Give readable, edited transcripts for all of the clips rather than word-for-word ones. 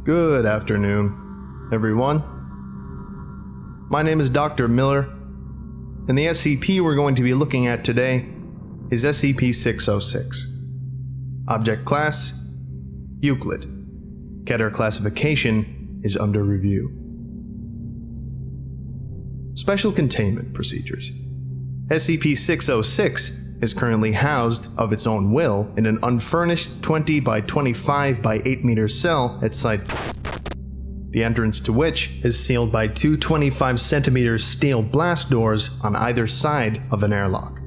Good afternoon, everyone. My name is Dr. Miller, and the SCP we're going to be looking at today is SCP-606. Object Class: Euclid. Keter classification is under review. Special Containment Procedures. SCP-606 is currently housed of its own will in an unfurnished 20 by 25 by 8 meter cell at Site, the entrance to which is sealed by two 25 cm steel blast doors on either side of an airlock.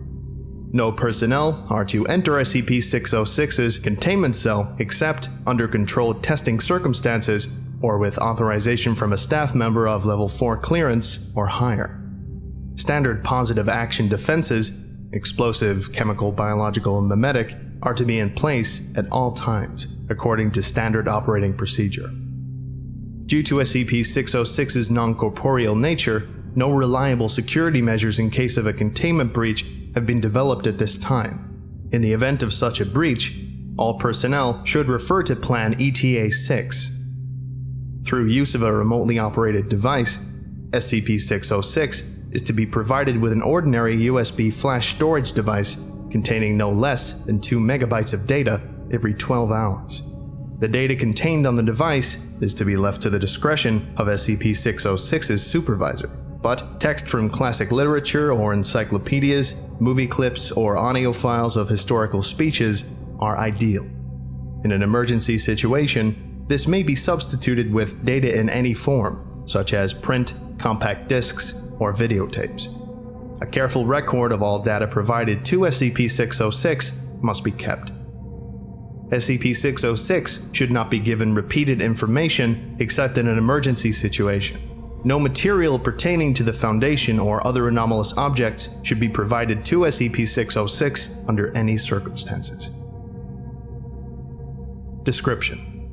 No personnel are to enter SCP-606's containment cell except under controlled testing circumstances or with authorization from a staff member of Level 4 clearance or higher. Standard positive action defenses, explosive, chemical, biological, and mimetic, are to be in place at all times, according to standard operating procedure. Due to SCP-606's non-corporeal nature, no reliable security measures in case of a containment breach have been developed at this time. In the event of such a breach, all personnel should refer to Plan ETA-SIX. Through use of a remotely operated device, SCP-606 is to be provided with an ordinary USB flash storage device containing no less than 2 megabytes of data every 12 hours. The data contained on the device is to be left to the discretion of SCP-606's supervisor, but text from classic literature or encyclopedias, movie clips, or audio files of historical speeches are ideal. In an emergency situation, this may be substituted with data in any form, such as print, compact discs, or videotapes. A careful record of all data provided to SCP-606 must be kept. SCP-606 should not be given repeated information except in an emergency situation. No material pertaining to the Foundation or other anomalous objects should be provided to SCP-606 under any circumstances. Description: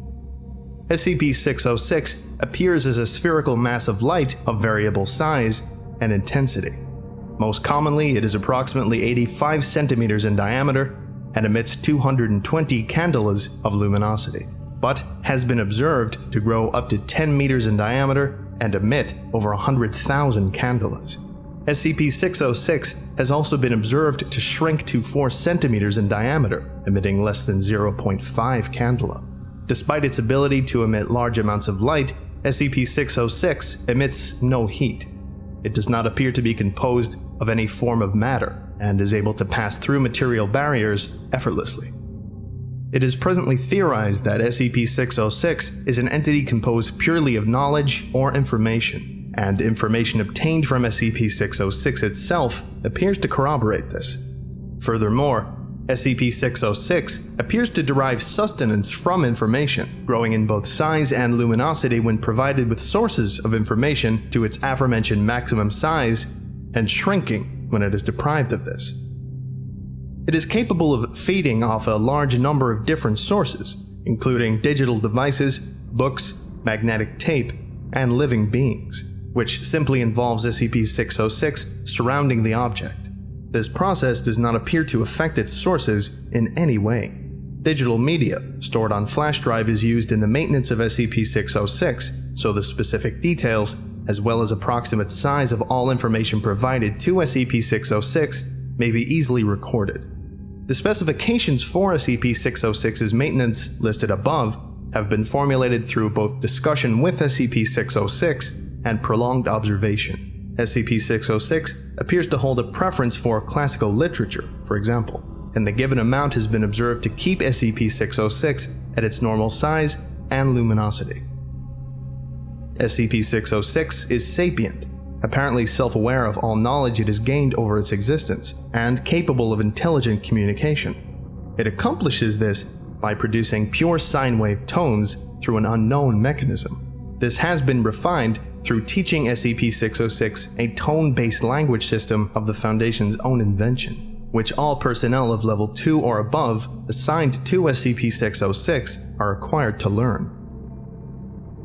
SCP-606 appears as a spherical mass of light of variable size and intensity. Most commonly, it is approximately 85 centimeters in diameter and emits 220 candelas of luminosity, but has been observed to grow up to 10 meters in diameter and emit over 100,000 candelas. SCP-606 has also been observed to shrink to 4 centimeters in diameter, emitting less than 0.5 candela. Despite its ability to emit large amounts of light, SCP-606 emits no heat. It does not appear to be composed of any form of matter and is able to pass through material barriers effortlessly. It is presently theorized that SCP-606 is an entity composed purely of knowledge or information, and information obtained from SCP-606 itself appears to corroborate this. Furthermore, SCP-606 appears to derive sustenance from information, growing in both size and luminosity when provided with sources of information to its aforementioned maximum size, and shrinking when it is deprived of this. It is capable of feeding off a large number of different sources, including digital devices, books, magnetic tape, and living beings, which simply involves SCP-606 surrounding the object. This process does not appear to affect its sources in any way. Digital media stored on flash drive is used in the maintenance of SCP-606, so the specific details, as well as approximate size of all information provided to SCP-606, may be easily recorded. The specifications for SCP-606's maintenance listed above have been formulated through both discussion with SCP-606 and prolonged observation. SCP-606 appears to hold a preference for classical literature, for example, and the given amount has been observed to keep SCP-606 at its normal size and luminosity. SCP-606 is sapient, apparently self-aware of all knowledge it has gained over its existence, and capable of intelligent communication. It accomplishes this by producing pure sine wave tones through an unknown mechanism. This has been refined through teaching SCP-606 a tone-based language system of the Foundation's own invention, which all personnel of Level 2 or above assigned to SCP-606 are required to learn.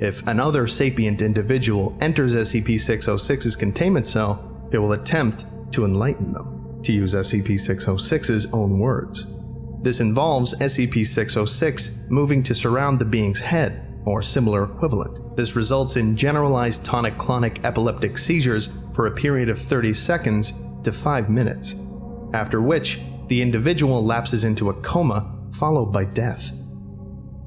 If another sapient individual enters SCP-606's containment cell, it will attempt to enlighten them, to use SCP-606's own words. This involves SCP-606 moving to surround the being's head, or similar equivalent. This results in generalized tonic-clonic epileptic seizures for a period of 30 seconds to 5 minutes, after which the individual lapses into a coma followed by death.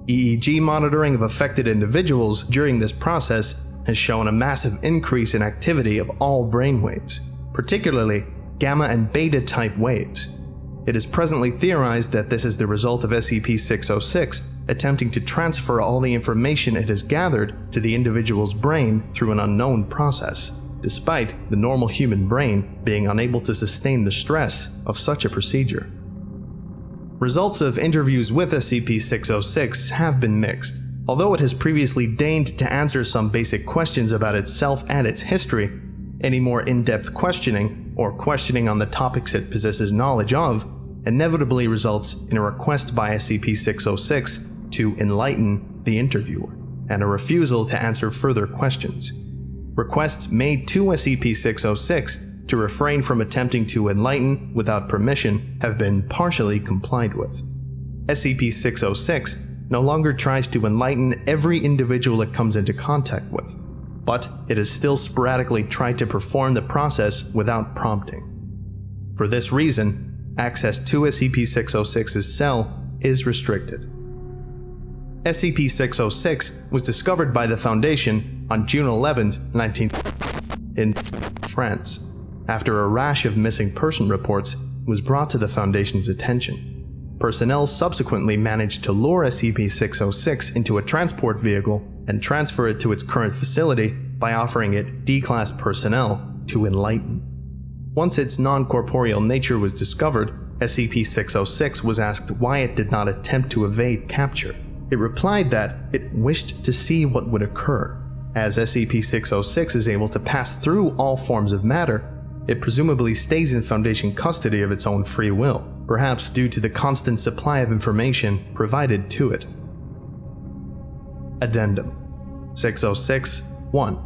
EEG monitoring of affected individuals during this process has shown a massive increase in activity of all brainwaves, particularly gamma and beta type waves. It is presently theorized that this is the result of SCP-606 attempting to transfer all the information it has gathered to the individual's brain through an unknown process, despite the normal human brain being unable to sustain the stress of such a procedure. Results of interviews with SCP-606 have been mixed. Although it has previously deigned to answer some basic questions about itself and its history, any more in-depth questioning, or questioning on the topics it possesses knowledge of, inevitably results in a request by SCP-606 to enlighten the interviewer, and a refusal to answer further questions. Requests made to SCP-606 to refrain from attempting to enlighten without permission have been partially complied with. SCP-606 no longer tries to enlighten every individual it comes into contact with, but it has still sporadically tried to perform the process without prompting. For this reason, access to SCP-606's cell is restricted. SCP-606 was discovered by the Foundation on June 11, 19 in France, after a rash of missing person reports was brought to the Foundation's attention. Personnel subsequently managed to lure SCP-606 into a transport vehicle and transfer it to its current facility by offering it D-Class personnel to enlighten. Once its non-corporeal nature was discovered, SCP-606 was asked why it did not attempt to evade capture. It replied that it wished to see what would occur. As SCP-606 is able to pass through all forms of matter, it presumably stays in Foundation custody of its own free will, perhaps due to the constant supply of information provided to it. Addendum 606-1.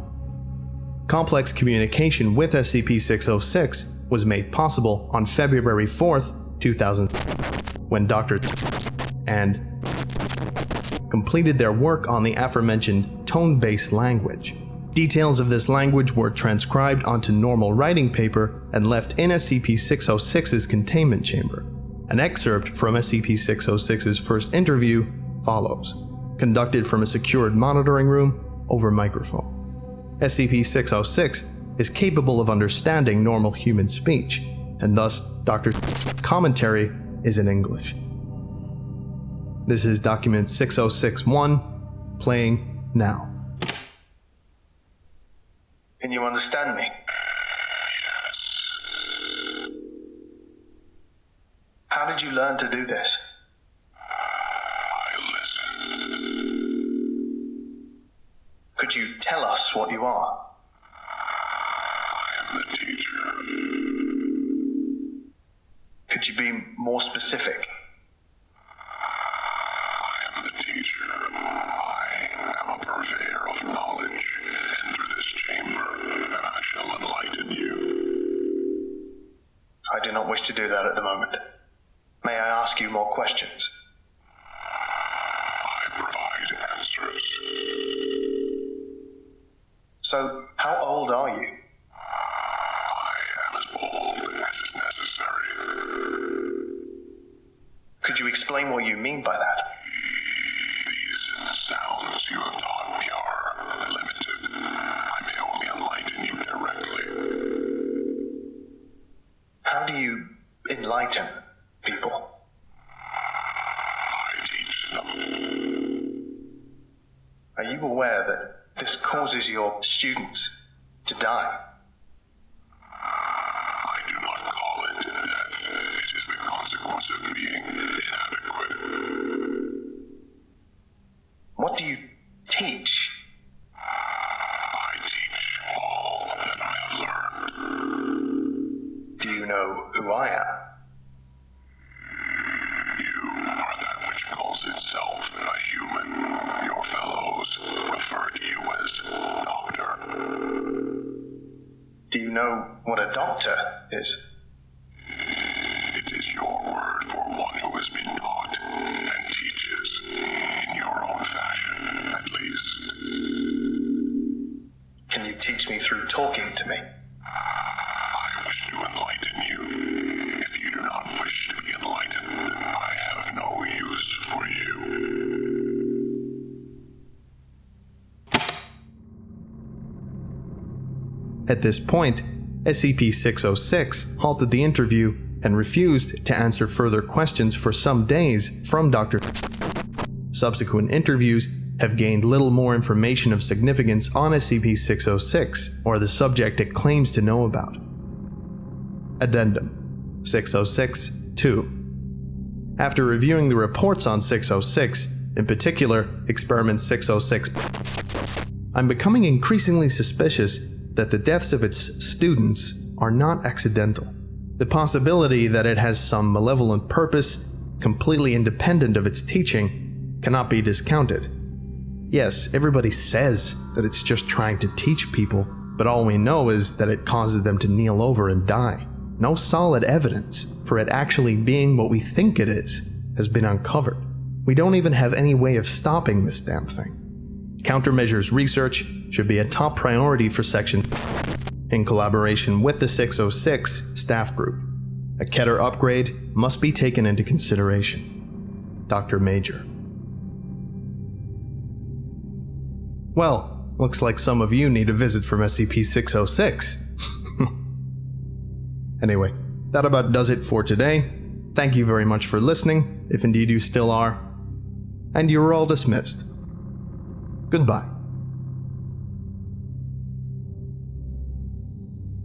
Complex communication with SCP-606 was made possible on February 4th, 2000, when Dr. and completed their work on the aforementioned tone-based language. Details of this language were transcribed onto normal writing paper and left in SCP-606's containment chamber. An excerpt from SCP-606's first interview follows, conducted from a secured monitoring room over microphone. SCP-606 is capable of understanding normal human speech, and thus Dr. commentary is in English. This is document 606-1, playing now. Can you understand me? Yes. How did you learn to do this? I listen. Could you tell us what you are? I am the teacher. Could you be more specific? I am the teacher. I am a purveyor of knowledge. Enter this chamber, and I shall enlighten you. I do not wish to do that at the moment. May I ask you more questions? I provide answers. So, how old are you? I am as old as is necessary. Could you explain what you mean by that? These sounds you have taught me are limited. I may only enlighten you directly. How do you enlighten people? I teach them. Are you aware that this causes your students to die? I do not call it death. It is the consequence of being inadequate. What do you teach? I teach all that I have learned. Do you know who I am? You are that which calls itself a human. Your fellows refer to you as Doctor. Do you know what a doctor is? It is your word for one who has been taught and teaches in your own fashion, at least. teach me through talking to me. I wish to enlighten you. If you do not wish to be enlightened, I have no use for you. At this point, SCP-606 halted the interview and refused to answer further questions for some days from Dr. Subsequent interviews have gained little more information of significance on SCP-606 or the subject it claims to know about. Addendum 606-2. After reviewing the reports on 606, in particular Experiment 606, I'm becoming increasingly suspicious that the deaths of its students are not accidental. The possibility that it has some malevolent purpose, completely independent of its teaching, cannot be discounted. Yes, everybody says that it's just trying to teach people, but all we know is that it causes them to kneel over and die. No solid evidence for it actually being what we think it is has been uncovered. We don't even have any way of stopping this damn thing. Countermeasures research should be a top priority for Section in collaboration with the 606 staff group. A Keter upgrade must be taken into consideration. Dr. Major. Well, looks like some of you need a visit from SCP-606. Anyway, that about does it for today. Thank you very much for listening, if indeed you still are. And you're all dismissed. Goodbye.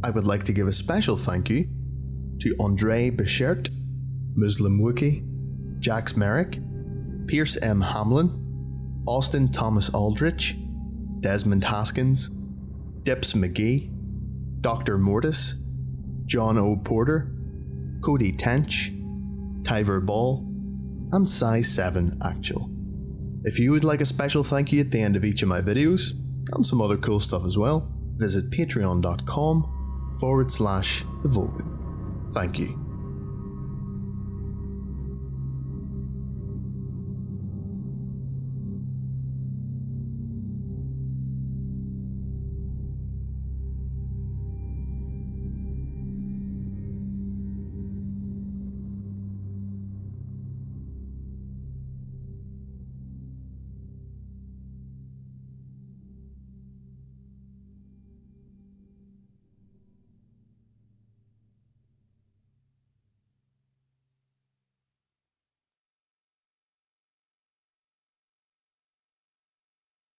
I would like to give a special thank you to Andre Bichert, Muslim Wookie, Jax Merrick, Pierce M. Hamlin, Austin Thomas Aldrich, Desmond Haskins, Dips McGee, Dr. Mortis, John O. Porter, Cody Tench, Tyver Ball, and Psi7 Actual. If you would like a special thank you at the end of each of my videos, and some other cool stuff as well, visit patreon.com/TheVolgun. Thank you.